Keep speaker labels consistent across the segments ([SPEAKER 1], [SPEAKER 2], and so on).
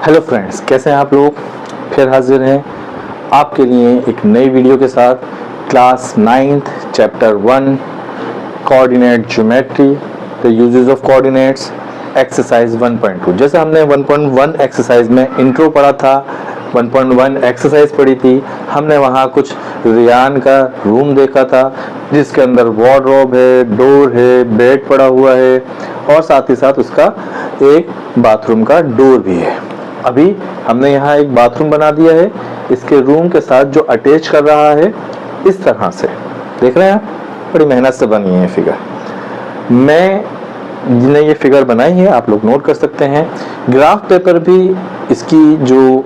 [SPEAKER 1] Hello friends, कैसे हैं आप लोग। फिर हाजिर हैं आपके लिए एक नई वीडियो के साथ। Class 9th chapter 1 coordinate geometry the uses of coordinates exercise 1.2। जैसे हमने 1.1 एक्सरसाइज में इंट्रो पढ़ा था, 1.1 एक्सरसाइज पढ़ी थी, हमने वहाँ कुछ रियान का रूम देखा था जिसके अंदर वार्डरोब है, डोर है, बेड पड़ा हुआ है और साथ ही साथ उसका एक बाथरूम का डोर भी है। अभी हमने यहाँ एक बाथरूम बना दिया है, इसके रूम के साथ जो अटैच कर रहा है इस तरह से, देख रहे हैं आप, बड़ी मेहनत से बनी है फिगर। जिन्हें ये फिगर बनाई है आप लोग नोट कर सकते हैं। ग्राफ पेपर भी इसकी जो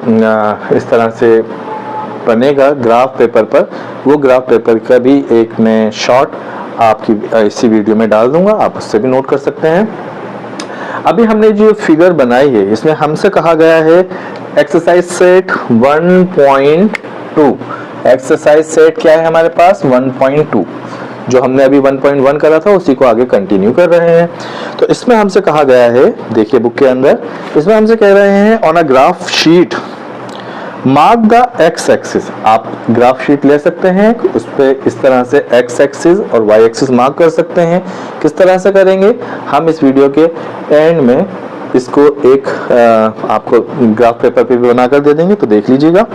[SPEAKER 1] इस तरह से बनेगा ग्राफ पेपर पर, वो ग्राफ पेपर का भी एक मैं शॉर्ट आपकी इसी वीडियो में डाल दूंगा, आप उससे भी नोट कर सकते हैं। अभी हमने जो फिगर बनाई है इसमें हमसे कहा गया है एक्सरसाइज सेट 1.2। एक्सरसाइज सेट क्या है हमारे पास 1.2, जो हमने अभी 1.1 करा था उसी को आगे कंटिन्यू कर रहे हैं। तो इसमें हमसे कहा गया है, देखिए बुक के अंदर, इसमें हमसे कह रहे हैं on a graph sheet mark the x axis. आप ग्राफ शीट ले सकते हैं, उस पर इस तरह से एक्स एक्सिस और वाई एक्सिस मार्क कर सकते हैं। किस तरह से करेंगे हम इस वीडियो के एंड में इसको एक आपको ग्राफ पेपर पे भी बनाकर दे देंगे, तो देख लीजिएगा।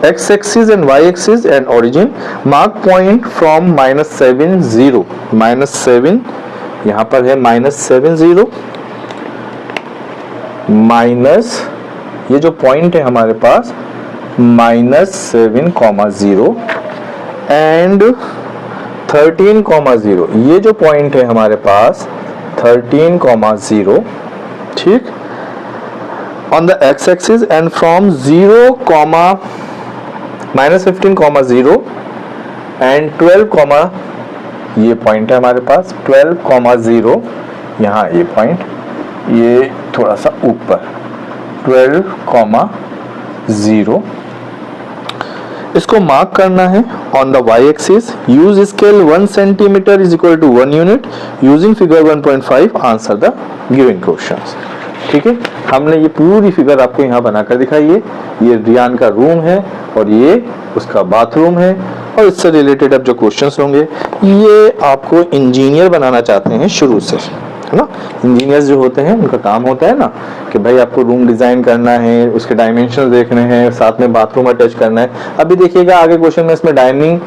[SPEAKER 1] X axis and y axis and origin mark point from -7 0, -7 यहाँ पर है -7 0 माइनस, ये जो पॉइंट है हमारे पास -7,0 एंड 13,0, ये जो पॉइंट है हमारे पास 13,0, ठीक, on the x axis and from 0, -15,0 and 12, ये पॉइंट है हमारे पास 12,0, यहाँ ये पॉइंट, ये थोड़ा सा ऊपर 12,0, इसको मार्क करना है on the y axis. Use scale 1 centimetre is equal to 1 unit. Using figure 1.5 answer the given questions. ठीक है, हमने ये पूरी फिगर आपको यहाँ बनाकर दिखाई है। ये रियान का रूम है और ये उसका बाथरूम है, और इससे रिलेटेड अब जो क्वेश्चंस होंगे ये आपको इंजीनियर बनाना चाहते हैं शुरू से, है ना। इंजीनियर्स जो होते हैं उनका काम होता है ना कि भाई आपको रूम डिजाइन करना है, उसके डायमेंशन देखने हैं, साथ में बाथरूम अटैच करना है। अभी देखिएगा आगे क्वेश्चन में इसमें डाइनिंग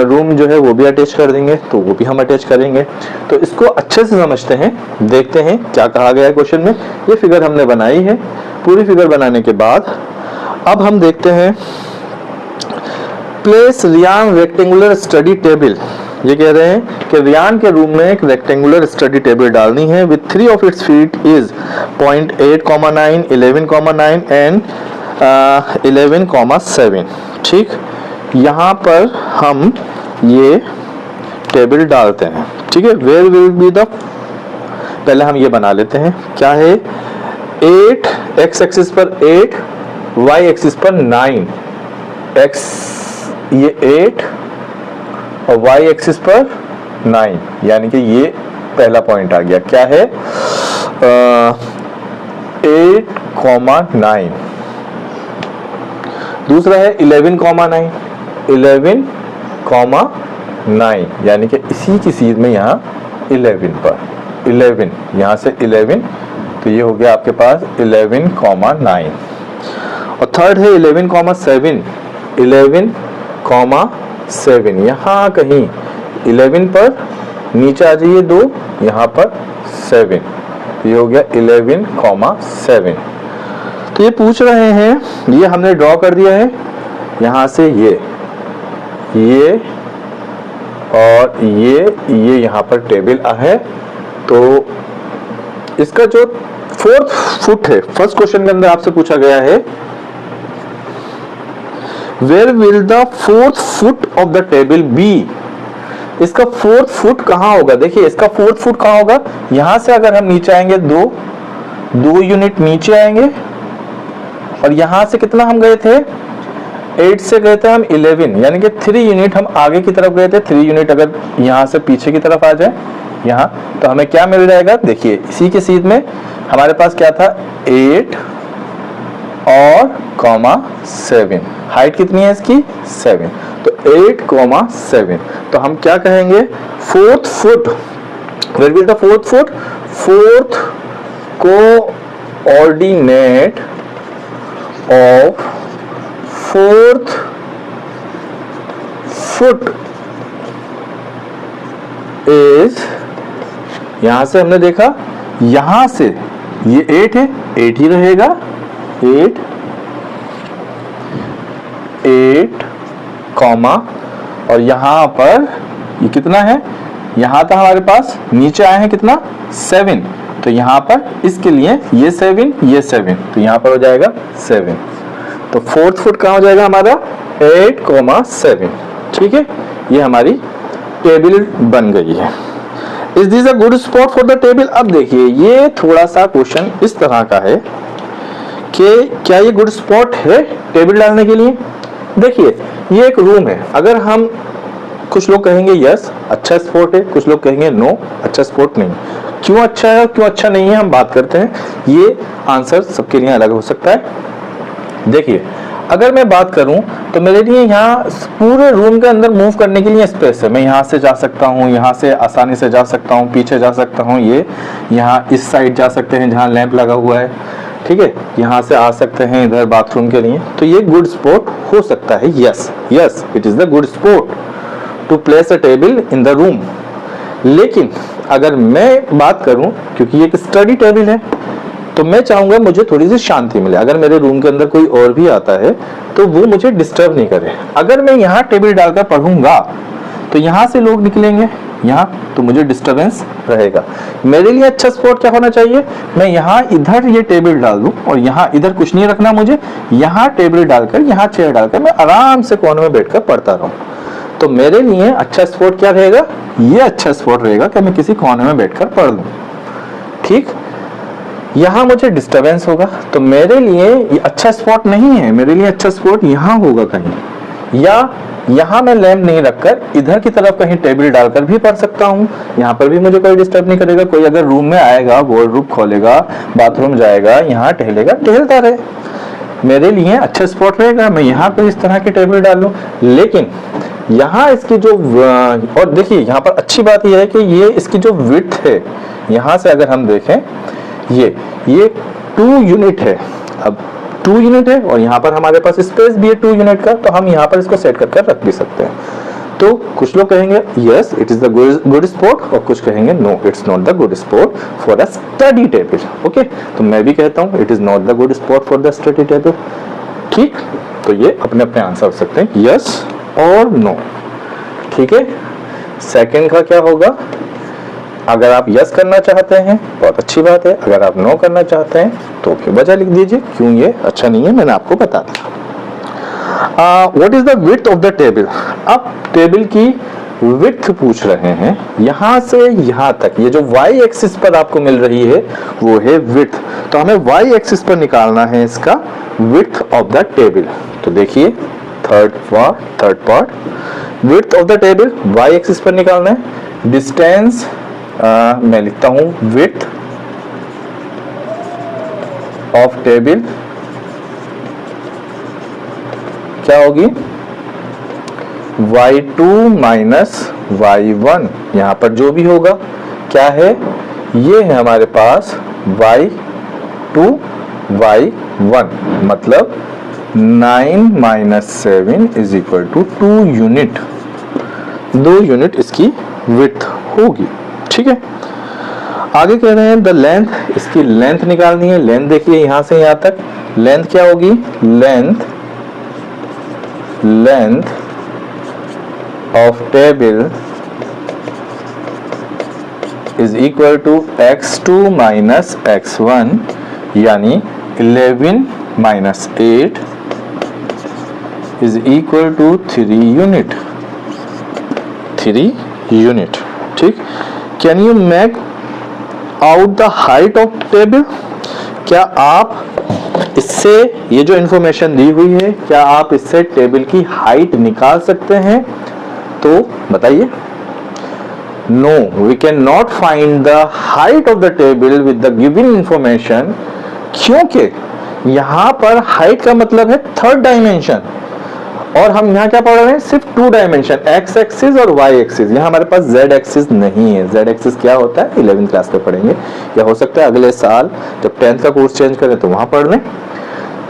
[SPEAKER 1] रूम जो है वो भी अटैच कर देंगे, तो वो भी हम अटैच करेंगे। तो इसको अच्छे से समझते हैं, देखते हैं क्या कहा गया है क्वेश्चन में। ये फिगर हमने बनाई है। पूरी फिगर बनाने के बाद अब हम देखते हैं place Riyan rectangular study table. ये कह रहे हैं कि रियान के रूम में एक रेक्टेंगुलर स्टडी टेबल डालनी है with 3 of its feet is 0.8,9, 11,9 and 11,7। ठीक, यहाँ पर हम ये टेबल डालते हैं। ठीक है, वेयर विल बी द, पहले हम ये बना लेते हैं, क्या है 8, एक्स एक्सिस पर 8, वाई एक्सिस पर 9, एक्स ये 8 और y एक्सिस पर 9, यानी कि ये पहला पॉइंट आ गया, क्या है 8,9। दूसरा है 11,9, 11,9, यानी कि इसी की सीध में यहाँ 11 पर 11, यहाँ से 11, तो ये हो गया आपके पास 11,9। और थर्ड है 11,7, 11,7, यहाँ कहीं 11 पर नीचे आ जाइए 2, यहाँ पर 7, ये हो गया 11,7। तो ये पूछ रहे हैं, ये हमने ड्रॉ कर दिया है, यहाँ से ये और ये यहाँ पर टेबल है। तो इसका जो 4th फुट है, फर्स्ट क्वेश्चन के अंदर आपसे पूछा गया है Where will the 4th foot of the table be? इसका 4th फुट कहाँ होगा। देखिए इसका 4th फुट कहाँ होगा, यहां से अगर हम नीचे आएंगे 2 यूनिट नीचे आएंगे, और यहां से कितना हम गए थे 8 से गए थे हम 11, यानी कि 3 यूनिट हम आगे की तरफ गए थे। 3 यूनिट अगर यहां से पीछे की तरफ आ जाए, यहाँ, तो हमें क्या मिल जाएगा, देखिए इसी के सीध में हमारे पास क्या था 8 और कॉमा 7, हाइट कितनी है इसकी 7, तो 8,7, तो हम क्या कहेंगे fourth foot, where will the fourth foot, fourth coordinate of fourth foot is, यहां से हमने देखा यहां से ये 8 है, 8 ही रहेगा, 8 कॉमा और यहां पर ये कितना है, यहां था हमारे पास, नीचे आए हैं कितना 7, तो यहां पर इसके लिए ये 7 ये 7, तो यहां पर हो जाएगा 7, तो फोर्थ फुट कहां हो जाएगा हमारा 8,7, ठीक है, ये हमारी टेबल बन गई है। Is this a good spot for the table. अब देखिए ये थोड़ा सा क्वेश्चन इस तरह का है कि क्या ये गुड स्पॉट है टेबल डालने के लिए। देखिए ये एक रूम है, अगर हम, कुछ लोग कहेंगे यस अच्छा स्पॉट है, कुछ लोग कहेंगे नो अच्छा स्पॉट नहीं। क्यों अच्छा है क्यों अच्छा नहीं है हम बात करते हैं, ये आंसर सबके लिए अलग हो सकता है। देखिए अगर मैं बात करूं तो मेरे लिए यहाँ पूरे रूम के अंदर मूव करने के लिए स्पेस है, मैं यहाँ से जा सकता हूँ, यहाँ से आसानी से जा सकता हूँ, पीछे जा सकता हूँ, ये यहाँ इस साइड जा सकते हैं जहाँ लैंप लगा हुआ है, ठीक है, यहाँ से आ सकते हैं इधर बाथरूम के लिए, तो ये गुड स्पॉट हो सकता है। Yes yes it is the good spot to place a table in the room. लेकिन अगर मैं बात करूं, क्योंकि ये एक स्टडी टेबल है, तो मैं चाहूंगा मुझे थोड़ी सी शांति मिले, अगर मेरे रूम के अंदर कोई और भी आता है तो वो मुझे डिस्टर्ब नहीं करे। अगर मैं यहाँ टेबल डालकर पढ़ूंगा तो यहाँ से लोग निकलेंगे यहाँ, तो मुझे डिस्टरबेंस रहेगा। मेरे लिए अच्छा स्पॉट क्या होना चाहिए, मैं यहाँ इधर ये टेबल डाल दूं और यहाँ इधर कुछ नहीं रखना, मुझे यहाँ टेबल डालकर, यहाँ चेयर डालकर मैं आराम से कोने में बैठकर पढ़ता रहूं। तो मेरे लिए अच्छा स्पॉट क्या रहेगा, ये अच्छा स्पॉट रहेगा कि मैं किसी कोने में बैठकर पढ़ लूं। ठीक, यहाँ मुझे डिस्टरबेंस होगा, तो मेरे लिए ये अच्छा स्पॉट नहीं है, मेरे लिए अच्छा स्पॉट यहाँ होगा कहीं, या यहाँ मैं लैंप नहीं रखकर इधर की तरफ कहीं टेबल डालकर भी पढ़ सकता हूँ, यहाँ पर भी मुझे कोई डिस्टर्ब नहीं करेगा। कोई अगर रूम में आएगा, वॉर्डरोब खोलेगा, बाथरूम जाएगा, यहाँ टहलेगा, टहलता रहे, मेरे लिए अच्छा स्पॉट रहेगा। मैं यहाँ पे इस तरह की टेबल डालूं, लेकिन यहाँ इसकी जो, और देखिए यहाँ पर अच्छी बात यह है कि ये इसकी जो विड्थ है, यहाँ से अगर हम देखें ये 2 यूनिट है। अब 2 यूनिट है और यहाँ पर हमारे पास स्पेस भी है 2 यूनिट का, तो हम यहाँ पर इसको सेट करके रख भी सकते हैं। तो कुछ लोग कहेंगे yes it is the good spot, और कुछ कहेंगे no it's not the good spot for a study table. Okay, तो मैं भी कहता हूँ it is not the good spot for the study table. ठीक, तो ये अपने अपने आंसर हो सकते हैं, यस और नो। ठीक है, सेकंड का क्या होगा, अगर आप यस करना चाहते हैं बहुत अच्छी बात है, अगर आप नो करना चाहते हैं तो फिर वजह लिख दीजिए क्यों ये अच्छा नहीं है, मैंने आपको बता दिया। What is the width of the table. अब टेबल की विड्थ पूछ रहे हैं, यहां से यहां तक, ये जो वाई एक्सिस पर आपको मिल रही है वो है विड्थ, तो हमें वाई एक्सिस पर निकालना है इसका विड्थ ऑफ द टेबल। तो देखिए third part width of the table y axis पर निकालना है। डिस्टेंस मैं लिखता हूं विड्थ ऑफ टेबल क्या होगी, y2 माइनस y1, यहां पर जो भी होगा क्या है, ये है हमारे पास y2 y1, मतलब 9 minus 7 is equal to 2 unit, 2 unit इसकी विड्थ होगी। ठीक है, आगे कह रहे हैं द लेंथ, इसकी लेंथ निकालनी है। लेंथ देखिए यहां से यहां तक लेंथ क्या होगी, length of table is equal to x2 minus x1, यानी 11 minus 8 is equal to 3 unit. ठीक, can you make out the height of table. क्या आप इससे, ये जो इंफॉर्मेशन दी हुई है, क्या आप इससे टेबल की हाइट निकाल सकते हैं, तो बताइए। no, we cannot find the height of the table with the given information, क्योंकि यहाँ पर हाइट का मतलब है थर्ड डायमेंशन, और हम यहाँ क्या पढ़ रहे हैं, सिर्फ टू डायमेंशन, एक्स एक्सिस और वाई एक्सिस। यहाँ हमारे पास जेड एक्सिस नहीं है। जेड एक्सिस क्या होता है 11th क्लास में पढ़ेंगे, या हो सकता है अगले साल जब 10th का कोर्स चेंज करें तो वहां पढ़ लें।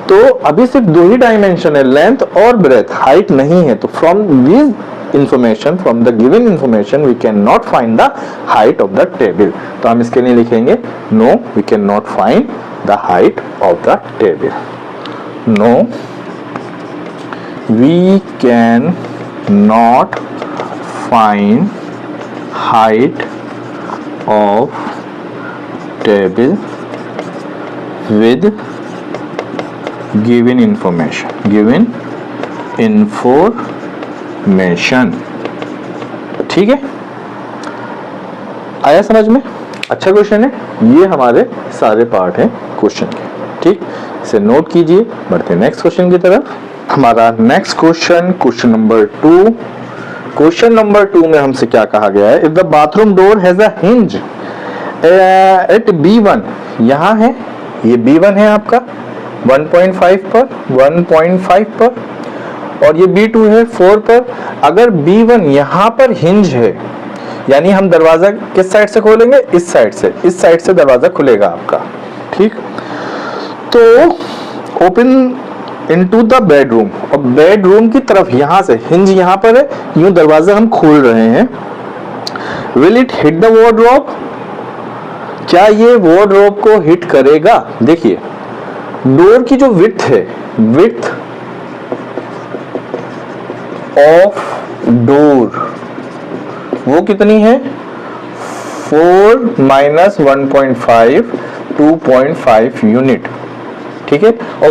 [SPEAKER 1] तो अभी सिर्फ दो ही डायमेंशन है, लेंथ और ब्रेथ, हाइट नहीं है। तो from this information, from the given information we cannot find the height of the table। तो हम इसके लिए लिखेंगे no, we cannot find the height of the table। no, we can not find height of table with given information, given information। ठीक है, आया समझ में? अच्छा क्वेश्चन है ये, हमारे सारे पार्ट हैं क्वेश्चन के। ठीक, इसे नोट कीजिए, बढ़ते हैं नेक्स्ट क्वेश्चन की तरफ। हमारा next question, question number 2। Question number 2 में हमसे क्या कहा गया है, if the bathroom door has a hinge at B1, यहाँ है ये B1 है आपका 1.5 पर, 1.5 पर, और ये B2 है 4 पर। अगर B1 यहाँ पर हिंज है, यानी हम दरवाजा किस साइड से खोलेंगे, इस साइड से, इस साइड से दरवाजा खुलेगा आपका। ठीक, तो ओपन इनटू द बेडरूम, और बेडरूम की तरफ यहां से हिंज यहां पर है, यूं दरवाजा हम खोल रहे हैं। Will it hit the wardrobe, क्या ये वार्डरोब को हिट करेगा? देखिए डोर की जो विड्थ है, विड्थ ऑफ डोर वो कितनी है, 4 - 1.5 2.5 यूनिट। ठीक है, और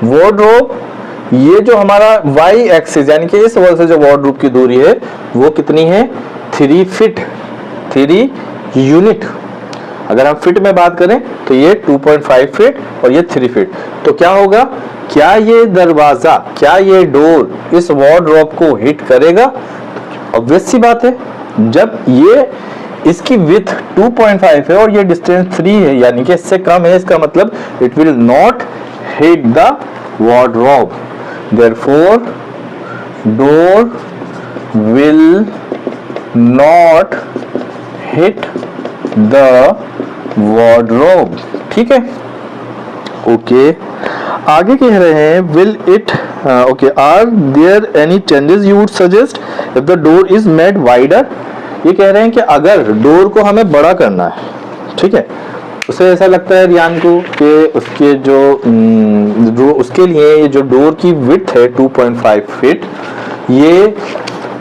[SPEAKER 1] वार्डरोब ये जो हमारा वाई एक्सिस यानी कि इस वॉल से जो वार्डरोब की दूरी है वो कितनी है, 3 फीट, 3 यूनिट। अगर हम फीट में बात करें तो ये 2.5 फीट और ये 3 फीट। तो क्या होगा, क्या ये दरवाजा, क्या ये डोर इस वार्डरोब को हिट करेगा? ऑब्वियस सी बात है, जब ये इसकी विड्थ 2.5 है और ये डिस्टेंस 3 है, यानी कि इससे कम है, इसका मतलब it will not hit the wardrobe, therefore door will not hit the wardrobe. ठीक है, ओके। आगे कह रहे हैं will it, okay, are there any changes you would suggest if the door is made wider. ये कह रहे हैं कि अगर डोर को हमें बड़ा करना है, ठीक है, उसे ऐसा लगता है रियान को कि उसके जो उसके लिए ये जो डोर की विड्थ है 2.5 फीट ये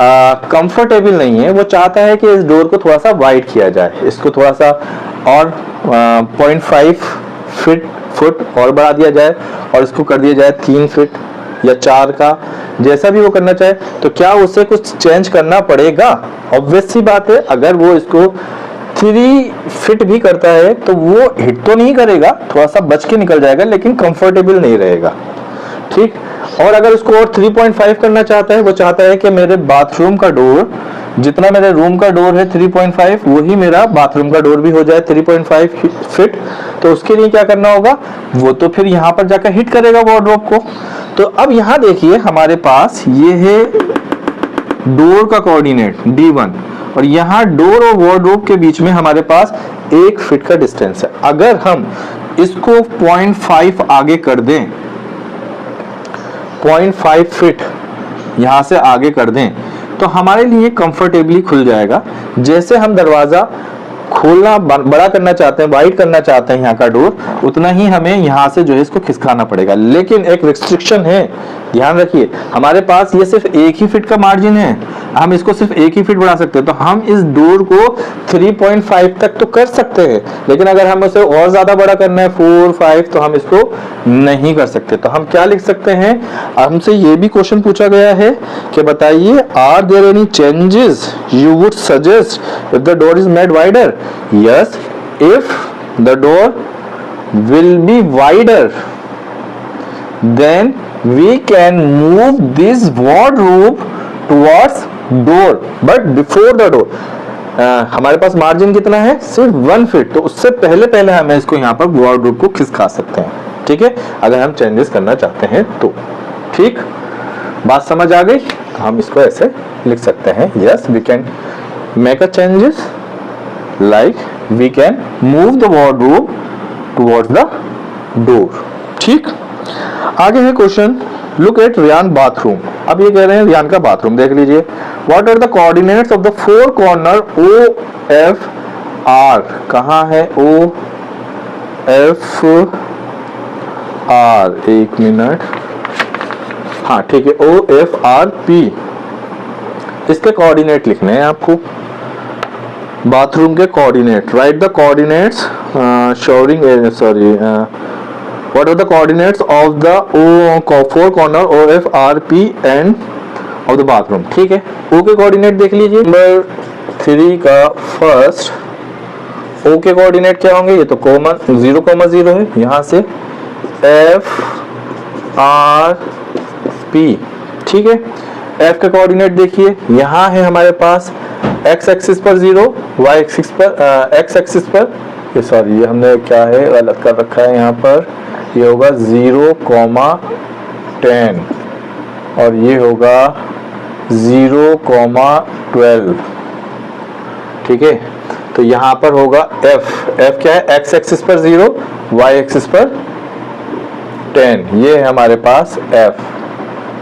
[SPEAKER 1] कंफर्टेबल नहीं है। वो चाहता है कि इस डोर को थोड़ा सा वाइड किया जाए, इसको थोड़ा सा और 0.5 फुट और बढ़ा दिया जाए, और इसको कर दिया जाए 3 फीट या 4 का, जैसा भी वो करना चाहे। तो क्या उसे कुछ चेंज करना पड़ेगा? ऑब्वियस सी बात है, अगर वो इसको 3 फीट भी करता है तो वो हिट तो नहीं करेगा, थोड़ा सा बच के निकल जाएगा, लेकिन कंफर्टेबल नहीं रहेगा। ठीक, और अगर उसको और 3.5 करना चाहता है, वो चाहता है कि मेरे बाथरूम का डोर, जितना मेरे रूम का डोर है 3.5, वही मेरा बाथरूम का डोर भी हो जाए 3.5 फीट। तो उसके लिए क्या करना होगा, वो तो फिर यहाँ पर जाकर हिट करेगा वार्डरोब को। तो अब यहाँ देखिए हमारे पास ये है डोर का कोऑर्डिनेट D1, और यहाँ डोर और वार्डरोब के बीच में हमारे पास 1 फीट का डिस्टेंस है। अगर हम इसको 0.5 आगे कर दें, 0.5 फीट यहां से आगे कर दें, तो हमारे लिए कंफर्टेबली खुल जाएगा। जैसे हम दरवाजा खोलना बड़ा करना चाहते हैं, वाइड करना चाहते हैं यहाँ का डोर, उतना ही हमें यहाँ से जो है इसको खिसकाना पड़ेगा। लेकिन एक रिस्ट्रिक्शन है, ध्यान रखिए, हमारे पास ये सिर्फ 1 ही फीट का मार्जिन है, हम इसको सिर्फ 1 ही फीट बढ़ा सकते हैं। तो हम इस डोर को 3.5 तक तो कर सकते हैं, लेकिन अगर हम उसे और ज्यादा बड़ा करना है 4, 5, तो हम इसको नहीं कर सकते। तो हम क्या लिख सकते हैं, हमसे ये भी क्वेश्चन पूछा गया है कि बताइए, are there any changes you would suggest if the door is made wider? Yes, if the door will be wider, then we can move this wardrobe towards door, but before the door. हमारे पास margin कितना है, सिर्फ 1 feet, तो उससे पहले हमें इसको यहाँ पर वार्डरोब को खिसका सकते हैं, ठीक है, अगर हम चेंजेस करना चाहते हैं तो। ठीक, बात समझ आ गई। हम इसको ऐसे लिख सकते हैं, yes we can make a changes like we can move the wardrobe towards the door. ठीक, आगे है question, look at Riyan bathroom. अब ये कह रहे हैं रियान का बाथरूम देख लीजिए। What are the coordinates of the four corner O F R. कहाँ है ओ एफ आर, एक मिनट, हाँ ठीक है, ओ एफ आर पी, इसके कोऑर्डिनेट लिखने हैं आपको, बाथरूम के coordinate. Right the coordinates showing, sorry, what are the coordinates of the O four corner O F R P and of the bathroom. ठीक है, ओ के कोऑर्डिनेट देख लीजिए, नंबर 3 का फर्स्ट ओ के कोऑर्डिनेट क्या होंगे, ये तो कॉमन 0,0 है, यहाँ से एफ आर पी। ठीक है, एफ का कोऑर्डिनेट देखिए, यहाँ है हमारे पास एक्स एक्सिस पर 0, वाई एक्सिस पर एक्स एक्सिस पर, ये सॉरी ये हमने क्या है गलत कर रखा है, यहाँ पर ये होगा 0,10 और ये होगा 0,12। ठीक है, तो यहाँ पर होगा एफ क्या है, एक्स एक्सिस पर 0, वाई एक्सिस पर 10, ये है हमारे पास एफ,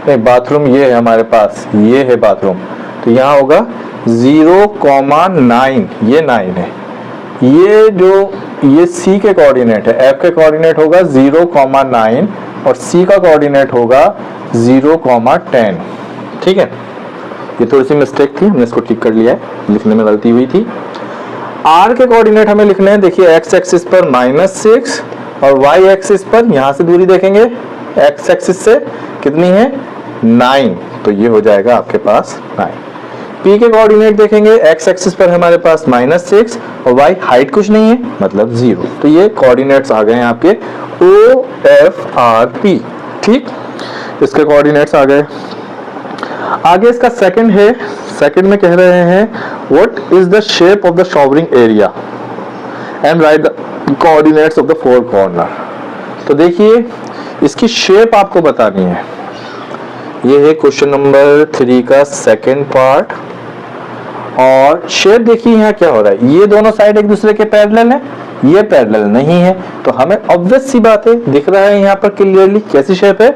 [SPEAKER 1] नहीं बाथरूम ये है हमारे पास, ये है बाथरूम, तो यहाँ होगा 0,9, ये 9 है। ये जो ये सी के कोऑर्डिनेट है, एफ के कोऑर्डिनेट होगा 0,9 और सी का कोऑर्डिनेट होगा 0,10। ठीक है, ये थोड़ी सी मिस्टेक थी, हमने इसको ठीक कर लिया है, लिखने में गलती हुई थी। आर के कोऑर्डिनेट हमें लिखने हैं, देखिए एक्स एक्सिस पर -6 और वाई एक्सिस पर, यहां से दूरी देखेंगे एक्स एक्सिस से कितनी है 9, तो ये हो जाएगा आपके पास 9। पी के कोऑर्डिनेट देखेंगे, एक्स एक्सिस पर हमारे पास -6 और वाई हाइट कुछ नहीं है मतलब 0, तो ये कोऑर्डिनेट्स आ गए हैं आपके ओ एफ आर पी। ठीक, इसके कोऑर्डिनेट्स आ गए। आगे इसका सेकंड है, सेकंड में कह रहे हैं what is the shape of the showering area and right the coordinates of the four corner. तो देखिए इसकी शेप आपको बतानी है, ये है क्वेश्चन नंबर 3 का सेकंड पार्ट। और शेप देखिए यहाँ क्या हो रहा है, ये दोनों साइड एक दूसरे के पैरेलल है, ये पैरेलल नहीं है, तो हमें ऑब्वियस सी बात है, दिख रहा है यहाँ पर क्लियरली कैसी शेप है,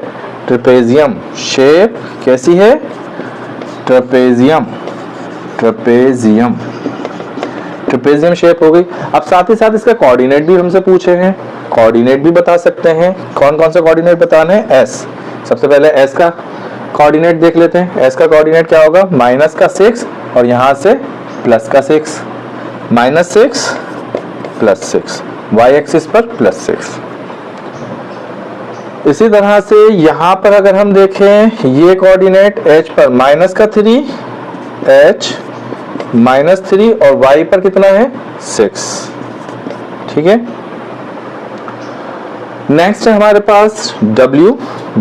[SPEAKER 1] ट्रेपेजियम शेप। कैसी है, ट्रेपेजियम, ट्रेपेजियम, ट्रेपेजियम शेप हो गई। अब साथ ही साथ इसका कोऑर्डिनेट भी हमसे पूछे हैं, कोऑर्डिनेट भी बता सकते हैं। कौन कौन से कोऑर्डिनेट बताने हैं, एस, सबसे पहले एस का कोऑर्डिनेट देख लेते हैं। एस का कोऑर्डिनेट क्या होगा, -6 और यहां से +6, -6 +6, वाई एक्सिस पर +6। इसी तरह से यहां पर अगर हम देखें ये कोऑर्डिनेट एच पर -3, एच -3 और वाई पर कितना है 6। ठीक है, नेक्स्ट है हमारे पास W,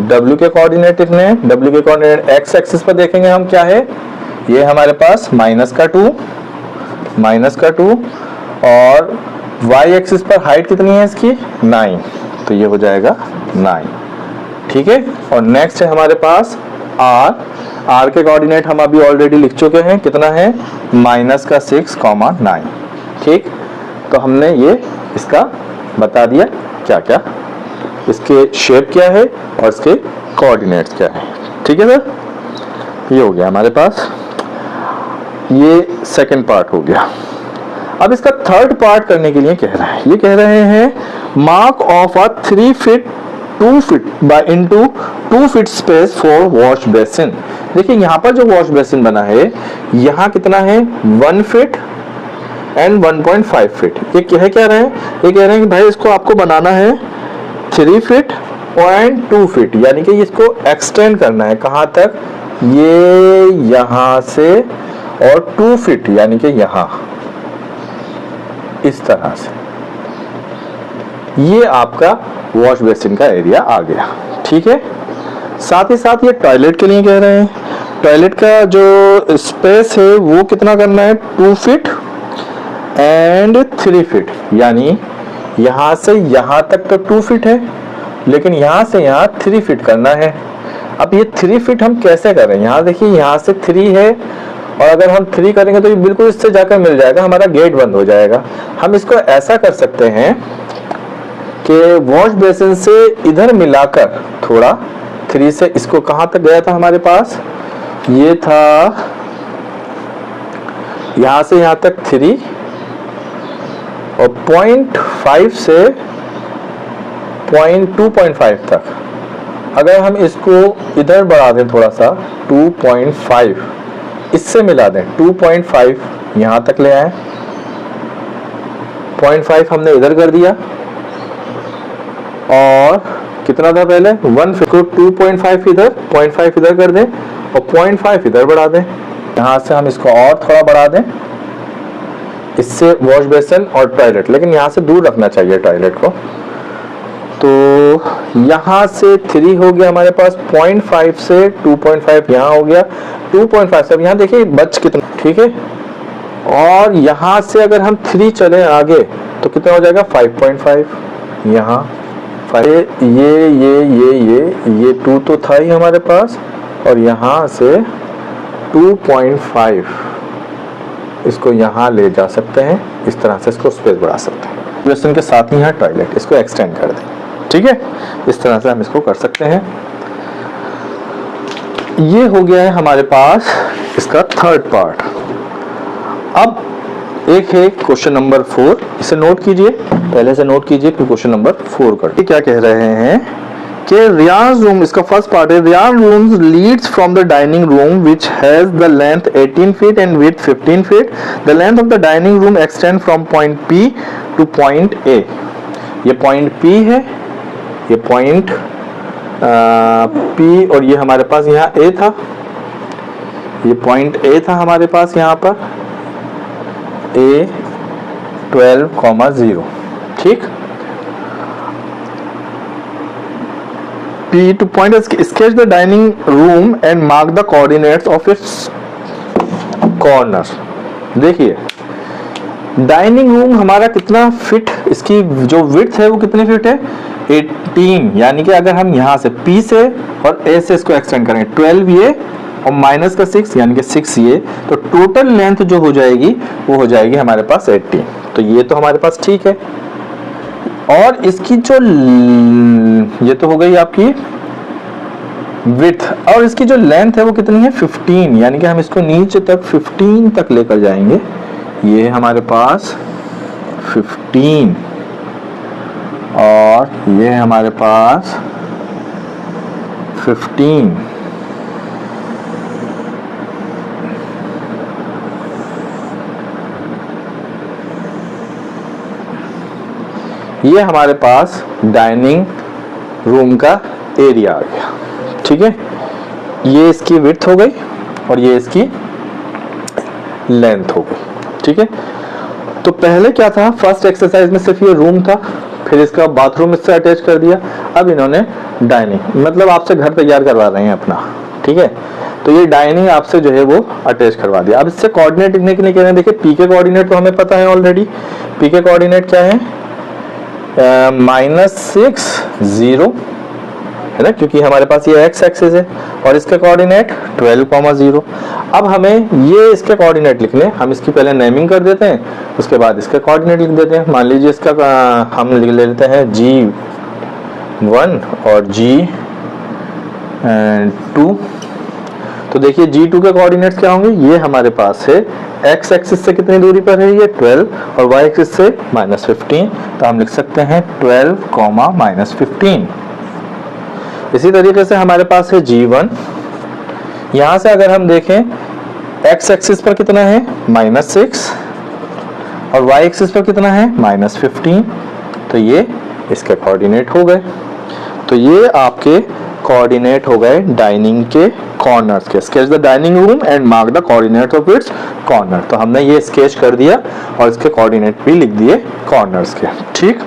[SPEAKER 1] W के कोऑर्डिनेट लिखने हैं। W के कोऑर्डिनेट एक्स एक्सिस पर देखेंगे हम क्या है, ये हमारे पास -2 और वाई एक्सिस पर हाइट कितनी है इसकी 9, तो ये हो जाएगा 9। ठीक है, और नेक्स्ट है हमारे पास R, R के कोऑर्डिनेट हम अभी ऑलरेडी लिख चुके हैं, कितना है -6,9। ठीक, तो हमने ये इसका बता दिया क्या क्या, इसके शेप क्या है और इसके कोऑर्डिनेट्स क्या है। ठीक है सर, ये हो गया हमारे पास, ये सेकंड पार्ट हो गया। अब इसका थर्ड पार्ट करने के लिए कह रहा है, ये कह रहे हैं mark of a 3 feet 2 feet by into 2 feet space for wash basin. देखिए यहाँ पर जो वॉश बेसिन बना है, यहाँ कितना है 1 फीट एंड 1.5 फीट। ये क्या रहे हैं, ये कह रहे हैं कि भाई इसको आपको बनाना है 3 फीट और 2 फीट, यानी कि इसको एक्सटेंड करना है कहाँ तक, ये यहाँ से और 2 फीट यानी कि यहाँ इस तरह से, ये आपका वॉश बेसिन का एरिया आ गया। ठीक है, साथ ही साथ ये टॉयलेट के लिए कह रहे हैं, टॉयलेट का जो स्पेस है वो कितना करना है 2 फीट एंड 3 फीट, यानी यहां से यहां तक तो 2 फीट है, लेकिन यहां से यहां 3 फीट करना है। अब ये 3 फीट हम कैसे करें? यहाँ देखिए, यहाँ से 3 है, और अगर हम 3 करेंगे तो ये बिल्कुल इससे जाकर मिल जाएगा, हमारा गेट बंद हो जाएगा। हम इसको ऐसा कर सकते हैं कि वॉश बेसिन से इधर मिलाकर थोड़ा 3 से, इसको कहां तक गया था हमारे पास, ये था यहां से यहां तक 3, और 0.5 से 2.5 तक। अगर हम इसको इधर बढ़ा दें थोड़ा सा, 2.5 इससे मिला दें, 2.5 यहां तक ले आए, 0.5 हमने इधर कर दिया, और कितना था पहले 1 को 2.5 इधर, 0.5 इधर कर दें, और 0.5 इधर बढ़ा दें। यहां से हम इसको और थोड़ा बढ़ा दें, इससे वॉश बेसिन और टॉयलेट, लेकिन यहां से दूर रखना चाहिए टॉयलेट को। तो यहां से 3 हो गया हमारे पास, 0.5 से 2.5 यहां हो गया, 2.5 से अब यहां देखिए बच कितना, ठीक है। और यहां से अगर हम 3 चले आगे तो कितना हो जाएगा 5.5, यहाँ ये 2 तो था ही हमारे पास, और यहां से 2.5 इसको यहाँ ले जा सकते हैं, इस तरह से इसको स्पेस बढ़ा सकते हैं। बेसिन के साथ ही यहाँ टॉयलेट, इसको एक्सटेंड कर दें, ठीक है। इस तरह से हम इसको कर सकते हैं। ये हो गया है हमारे पास इसका थर्ड पार्ट। अब एक है क्वेश्चन नंबर 4, इसे नोट कीजिए, पहले से नोट कीजिए फिर क्वेश्चन नंबर 4 करके क्या कह रहे हैं कि रियाज रूम, इसका फर्स्ट पार्ट है, rear room leads from the dining room which has the length 18 feet and width 15 feet. The length of the dining room extend from point P to point A। ये point P है, ये point P, और ये हमारे पास यहाँ A था, ये point A था हमारे पास यहाँ पर, A 12,0, ठीक। P to point sketch the dining room and mark the coordinates of its corner। देखिए डाइनिंग रूम हमारा कितना फिट, इसकी जो विड्थ है वो कितनी फिट है 18, यानी कि अगर हम यहाँ से P से और A से इसको एक्सटेंड करें 12 ये और माइनस का 6 यानी कि 6 ये, तो टोटल लेंथ जो हो जाएगी वो हो जाएगी हमारे पास 18। तो ये तो हमारे पास ठीक है। और इसकी जो ये तो हो गई आपकी विड्थ, और इसकी जो लेंथ है वो कितनी है 15, यानी कि हम इसको नीचे तक 15 तक लेकर जाएंगे। ये हमारे पास 15 और ये हमारे पास 15। ये हमारे पास डाइनिंग रूम का एरिया आ गया, ठीक है। ये इसकी विड्थ हो गई और ये इसकी लेंथ हो गई, ठीक है। तो पहले क्या था, फर्स्ट एक्सरसाइज में सिर्फ ये रूम था, फिर इसका बाथरूम इससे अटैच कर दिया, अब इन्होंने डाइनिंग, मतलब आपसे घर तैयार करवा रहे हैं अपना, ठीक है। तो ये डाइनिंग आपसे जो है वो अटैच करवा दिया। अब इससे कोऑर्डिनेट लिखने के लिए कह रहे हैं, देखिए पी के कोऑर्डिनेट तो हमें पता है ऑलरेडी। पी के कोऑर्डिनेट क्या है, -6 0 है ना, क्योंकि हमारे पास ये x एक्सिस है, और इसके कोऑर्डिनेट 12,0। अब हमें ये इसके कोऑर्डिनेट लिखने, हम इसकी पहले नेमिंग कर देते हैं, उसके बाद इसके कोऑर्डिनेट लिख देते हैं। मान लीजिए इसका हम लिख लेते हैं G1 और G2। तो देखिए G2 के कोऑर्डिनेट्स क्या होंगे, ये हमारे पास है x एक्सिस से कितनी दूरी पर है, ये 12, और y एक्सिस से -15। तो हम लिख सकते हैं 12, -15। इसी तरीके से हमारे पास है G1, यहां से अगर हम देखें x एक्सिस पर कितना है -6 और y एक्सिस पर कितना है -15। तो ये इसके कोऑर्डिनेट हो गए। तो ये आपके कोऑर्डिनेट हो गए डाइनिंग के कॉर्नर्स के। Sketch the dining room and mark the coordinate of its corner. तो हमने ये स्केच कर दिया और इसके कोऑर्डिनेट भी लिख दिए कॉर्नर्स के, ठीक।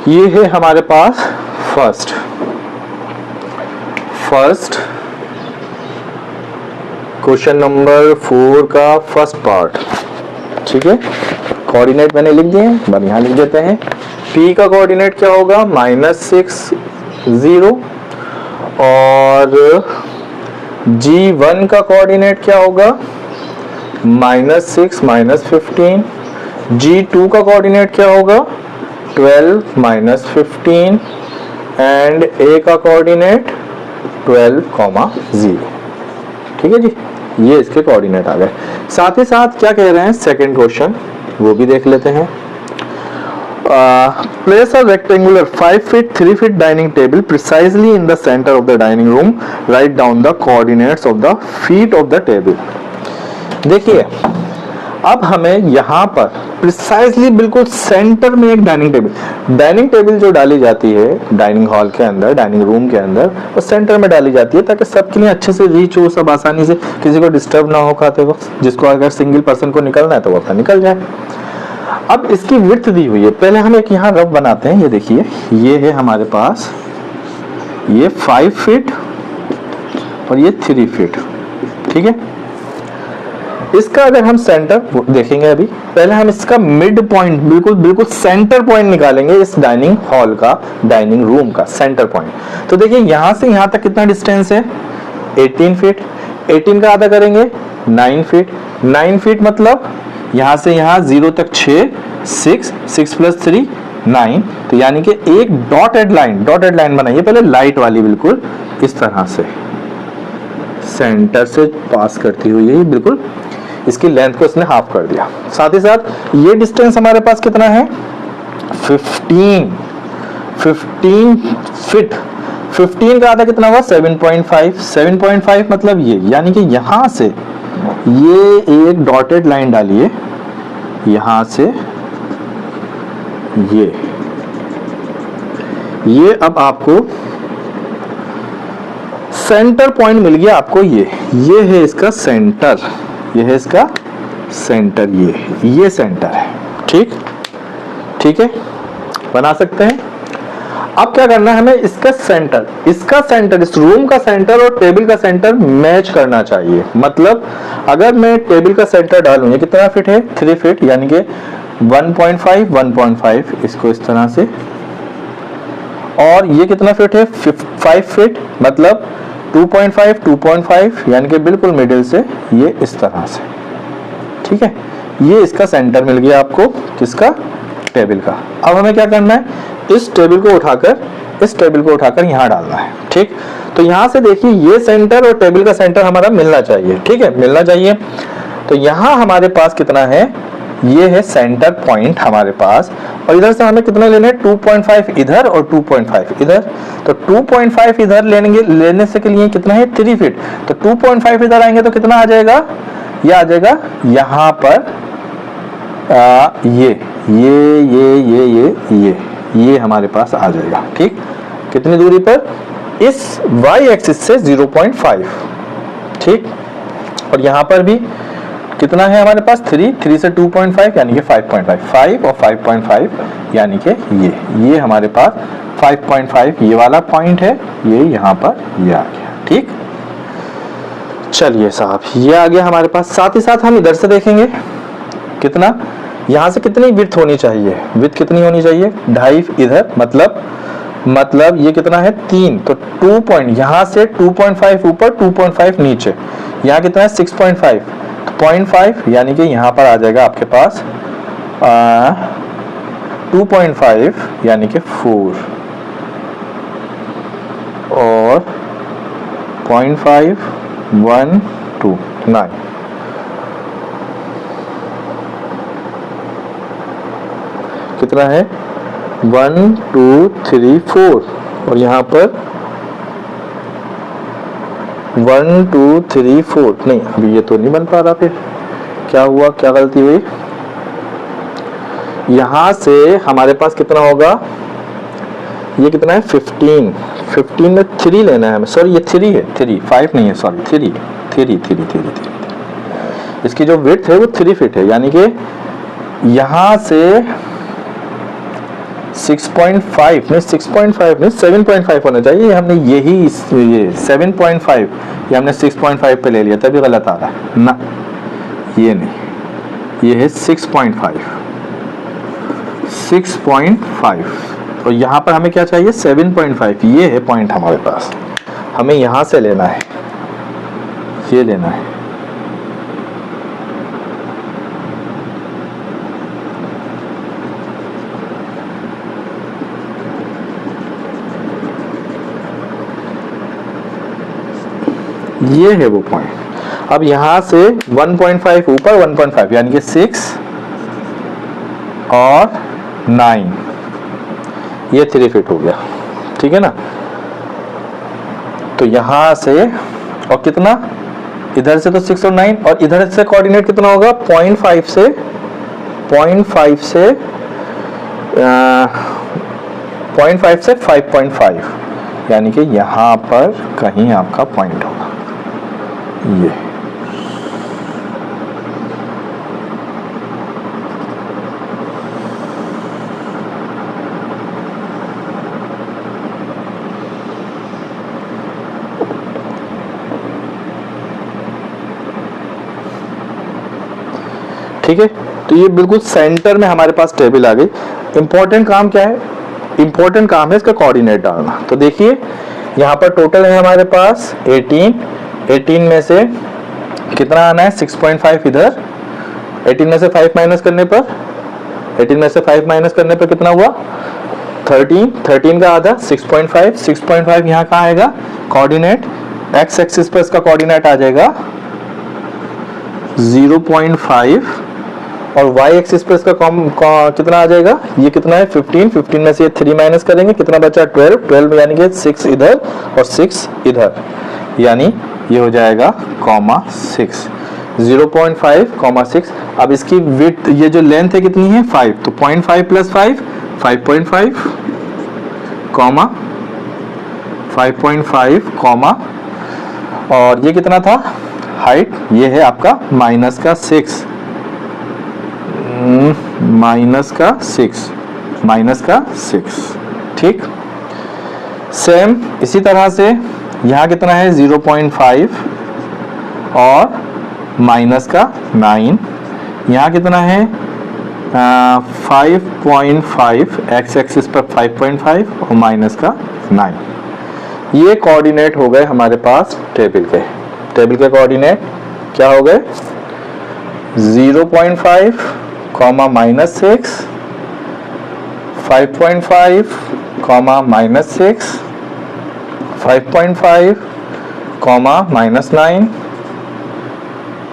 [SPEAKER 1] ये है हमारे पास फर्स्ट क्वेश्चन नंबर 4 का फर्स्ट पार्ट। ठीक है, कोऑर्डिनेट मैंने लिख दिए, बस यहाँ लिख देते हैं। P का कोऑर्डिनेट क्या होगा, -6 0, और G1 का कोऑर्डिनेट क्या होगा, -6 -15, G2 का कोऑर्डिनेट क्या होगा, 12 -15, एंड A का कोऑर्डिनेट 12, 0। ठीक है जी, ये इसके कोऑर्डिनेट आ गए। साथ ही साथ क्या कह रहे हैं सेकंड क्वेश्चन, वो भी देख लेते हैं। Place a rectangular 5 feet 3 feet dining table precisely in the center of the dining room. Write down the coordinates of the feet of the table. देखिए, अब हमें यहाँ पर प्रिसाइजली बिल्कुल सेंटर में एक डाइनिंग टेबल जो डाली जाती है डाइनिंग हॉल के अंदर, डाइनिंग रूम के अंदर, वो सेंटर में डाली जाती है ताकि सबके लिए अच्छे से रीच हो, सब आसानी से, किसी को डिस्टर्ब ना हो खाते वक्त, जिसको अगर सिंगल पर्सन को निकलना है तो वो अपना निकल जाए। अब इसकी विड्थ दी हुई है, पहले हम एक यहाँ रफ बनाते हैं। ये देखिए, ये है हमारे पास, ये 5 फीट और ये 3 फीट। ठीक है, इसका अगर हम सेंटर देखेंगे, अभी पहले हम इसका मिड पॉइंट, बिल्कुल सेंटर पॉइंट निकालेंगे इस डाइनिंग हॉल का, डाइनिंग रूम का सेंटर पॉइंट। तो देखिए, यहां से यहां तक कितना डिस्टेंस है, 18 फीट। 18 का आधा करेंगे 9 फीट। 9 फीट मतलब यहां से यहां 0 तक 6 + 3 9। तो यानी कि एक डॉटेड लाइन बनाइए पहले, लाइट वाली, बिल्कुल इस तरह से सेंटर से पास करती हुई है, बिल्कुल इसकी लेंथ को इसने हाफ कर दिया। साथ ही साथ ये डिस्टेंस हमारे पास कितना है, 15 फीट। 15 का आधा कितना हुआ, 7.5। 7.5 मतलब ये, यानी कि यहां से ये एक डॉटेड लाइन डालिए, यहां से ये अब आपको सेंटर पॉइंट मिल गया आपको। ये है इसका सेंटर, ये है इसका सेंटर, ये सेंटर है। ठीक है, बना सकते हैं। अब क्या करना है हमें, इसका सेंटर, इस रूम का सेंटर और टेबल का सेंटर मैच करना चाहिए। मतलब अगर मैं टेबल का सेंटर डालूं, ये कितना फीट है, 3 फीट, यानी कि 1.5 इसको इस तरह से, और ये कितना फीट है, 5 फीट, मतलब 2.5 यानी कि बिल्कुल मिडिल से, ये इस तरह से। ठीक है, ये इसका सेंटर मिल गया आपको, किसका, टेबल का। अब हमें क्या करना है, इस टेबल को उठाकर यहाँ डालना है। ठीक, तो यहाँ से देखिए, ये सेंटर और टेबल का सेंटर हमारा मिलना चाहिए। ठीक है, मिलना चाहिए। तो यहाँ हमारे पास कितना है, ये है सेंटर पॉइंट हमारे पास, और इधर से हमें कितना लेना है, 2.5 इधर और 2.5 इधर। तो 2.5 इधर लेने से के लिए कितना है, 3 फीट। तो 2.5 इधर आएंगे तो कितना आ जाएगा, ये आ जाएगा यहाँ पर, ये हमारे पास आ जाएगा। ठीक, कितनी दूरी पर, इस y एक्सिस से 0.5। ठीक, और यहाँ पर भी कितना है हमारे पास, 3 से 2.5 यानी कि 5.5, 5 और 5.5 यानी कि ये हमारे पास 5.5 ये वाला पॉइंट है, ये यहाँ पर ये आ गया। ठीक, चलिए साहब, ये आ गया हमारे पास। साथ ही साथ हम इधर से देखेंगे कितना, यहाँ से कितनी विड्थ होनी चाहिए, विड्थ कितनी होनी चाहिए, 2.5 इधर, मतलब ये कितना है, 3। तो 2 पॉइंट, यहाँ से 2.5 ऊपर, 2.5 नीचे, यहाँ कितना है, 6.5, 0.5 यानी कि यहाँ पर आ जाएगा आपके पास 2.5 यानी कि 4, और 0.5 1 2 9। कितना है, 1 2 3 4, और यहाँ पर 1 2 3 4 नहीं, अभी ये तो नहीं बन पा रहा। फिर क्या हुआ, क्या गलती हुई, यहां से हमारे पास कितना होगा, ये कितना है, 15 में 3 लेना है हमें, सॉरी ये 3 है, 3 5 नहीं है, सॉरी 3। इसकी जो विड्थ है वो 3 फीट है, यानी कि यहां से 6.5 नहीं 7.5 होना चाहिए। हमने ये 7.5 ये हमने 6.5 पे ले लिया, तभी गलत आ रहा है ना, ये नहीं, ये है 6.5 और यहाँ पर हमें क्या चाहिए 7.5। ये है पॉइंट हमारे पास, हमें यहाँ से लेना है, ये लेना है। ये है वो पॉइंट। अब यहां से 1.5 ऊपर 1.5 यानी कि 6 और 9, ये 3 फीट हो गया, ठीक है ना। तो यहां से और कितना, इधर से तो 6 और 9 और इधर से कोऑर्डिनेट कितना होगा 0.5 से 5.5 यानी कि यहां पर कहीं आपका पॉइंट होगा ये। ठीक है, तो ये बिल्कुल सेंटर में हमारे पास टेबल आ गई। इंपॉर्टेंट काम क्या है, इंपॉर्टेंट काम है इसका कोऑर्डिनेट डालना। तो देखिए यहाँ पर टोटल है हमारे पास 18 में से कितना आना है 6.5 इधर, 18 में से 5 माइनस करने पर, 18 में से 5 माइनस करने पर कितना हुआ 13 का आधा 6.5 यहाँ कहाँ आएगा कोऑर्डिनेट, एक्स एक्सिस पर इसका कोऑर्डिनेट आ जाएगा 0.5 और y एक्सिस पर इसका कितना आ जाएगा, ये कितना है 15 में से ये 3 माइनस करेंगे, कितना बचा 12 यानी कि 6 इधर और 6 इधर, यानी ये हो जाएगा 6 0.5, 6। अब इसकी विड्थ, ये जो लेंथ है कितनी है 5, तो 0.5 प्लस 5 5.5 और ये कितना था हाइट, ये है आपका माइनस का 6, ठीक। सेम इसी तरह से यहाँ कितना है 0.5 और माइनस का 9, यहाँ कितना है 5.5, एक्स एक्सिस पर 5.5 और माइनस का 9। ये कोऑर्डिनेट हो गए हमारे पास टेबल के कोऑर्डिनेट क्या हो गए 0.5 माइनस 6, 5.5 माइनस 6, 5.5 माइनस 9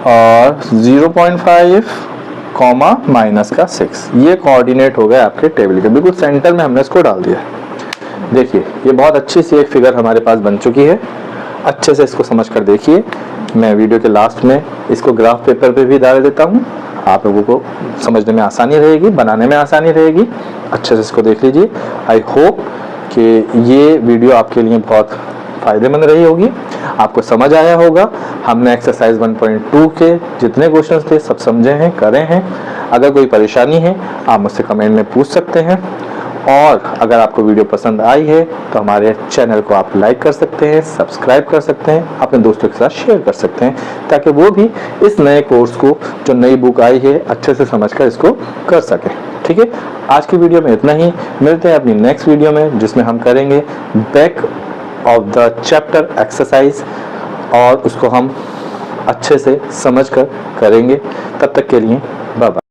[SPEAKER 1] और 0.5 माइनस का 6। ये कोऑर्डिनेट हो गए आपके टेबल के, बिल्कुल सेंटर में हमने इसको डाल दिया। देखिए ये बहुत अच्छी सी एक फिगर हमारे पास बन चुकी है, अच्छे से इसको समझ कर देखिए। मैं वीडियो के लास्ट में इसको ग्राफ पेपर पे भी डाल देता हूँ, आप लोगों को समझने में आसानी रहेगी, बनाने में आसानी रहेगी। अच्छे से इसको देख लीजिए। आई होप कि ये वीडियो आपके लिए बहुत फ़ायदेमंद रही होगी, आपको समझ आया होगा। हमने एक्सरसाइज 1.2 के जितने क्वेश्चंस थे सब समझे हैं, करे हैं। अगर कोई परेशानी है आप मुझसे कमेंट में पूछ सकते हैं, और अगर आपको वीडियो पसंद आई है तो हमारे चैनल को आप लाइक कर सकते हैं, सब्सक्राइब कर सकते हैं, अपने दोस्तों के साथ शेयर कर सकते हैं, ताकि वो भी इस नए कोर्स को, जो नई बुक आई है, अच्छे से समझकर इसको कर सकें। ठीक है, आज की वीडियो में इतना ही। मिलते हैं अपनी नेक्स्ट वीडियो में, जिसमें हम करेंगे back of the chapter exercise, और उसको हम अच्छे से समझकर करेंगे। तब तक के लिए बाय बाय।